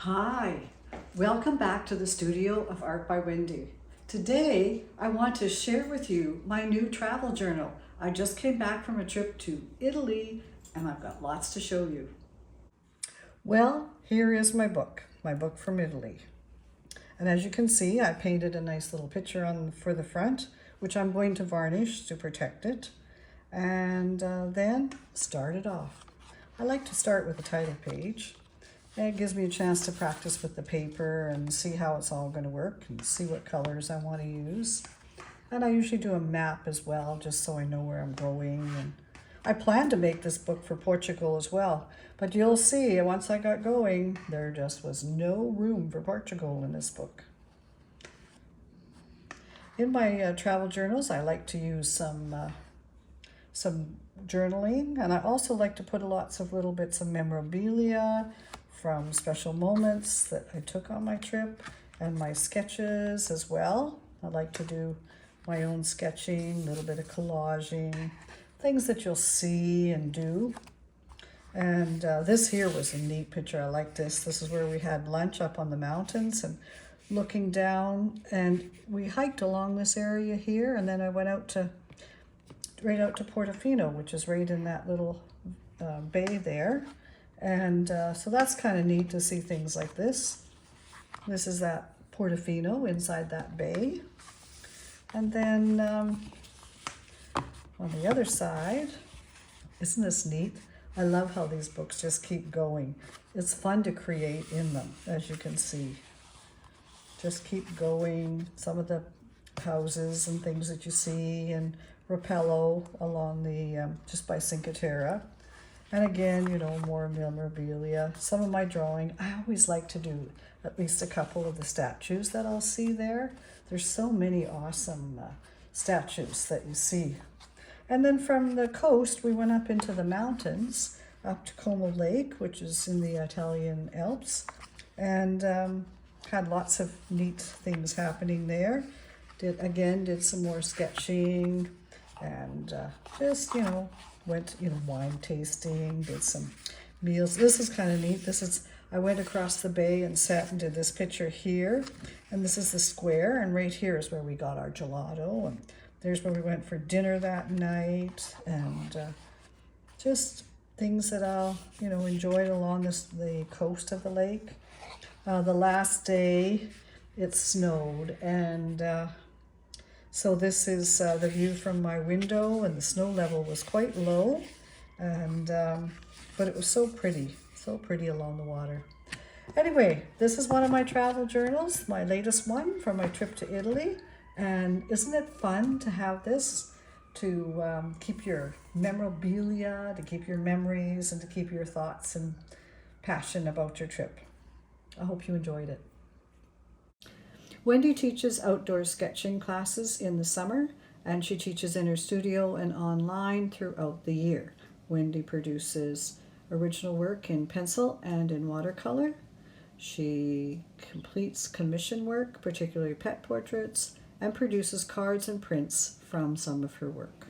Hi, welcome back to the Studio of Art by Wendy. Today, I want to share with you my new travel journal. I just came back from a trip to Italy and I've got lots to show you. Well, here is my book from Italy. And as you can see, I painted a nice little picture for the front, which I'm going to varnish to protect it. And then start it off. I like to start with the title page. It gives me a chance to practice with the paper and see how it's all going to work and see what colors I want to use. And I usually do a map as well, just so I know where I'm going. And I plan to make this book for Portugal as well, but you'll see once I got going, there just was no room for Portugal in this book. In my travel journals, I like to use some journaling, and I also like to put lots of little bits of memorabilia from special moments that I took on my trip, and my sketches as well. I like to do my own sketching, a little bit of collaging, things that you'll see and do. And this here was a neat picture. I like this. This is where we had lunch up on the mountains and looking down, and we hiked along this area here, and then I went out to right out to Portofino, which is right in that little bay there. And so that's kind of neat to see things like this. This is that Portofino inside that bay. And then on the other side, isn't this neat? I love how these books just keep going. It's fun to create in them, as you can see. Just keep going. Some of the houses and things that you see, and Rapello along the, just by Cinque Terre. And again, you know, more memorabilia. Some of my drawing, I always like to do at least a couple of the statues that I'll see there. There's so many awesome statues that you see. And then from the coast, we went up into the mountains, up to Como Lake, which is in the Italian Alps, and had lots of neat things happening there. Did some more sketching, and just, you know, went, wine tasting, did some meals. This is kind of neat. I went across the bay and sat and did this picture here, and this is the square, and right here is where we got our gelato, and there's where we went for dinner that night, and just things that I'll, enjoyed along the coast of the lake. The last day it snowed, and so this is the view from my window, and the snow level was quite low, and but it was so pretty along the water. Anyway, this is one of my travel journals, my latest one from my trip to Italy, and isn't it fun to have this to keep your memorabilia, to keep your memories, and to keep your thoughts and passion about your trip. I hope you enjoyed it. Wendy teaches outdoor sketching classes in the summer, and she teaches in her studio and online throughout the year. Wendy produces original work in pencil and in watercolor. She completes commission work, particularly pet portraits, and produces cards and prints from some of her work.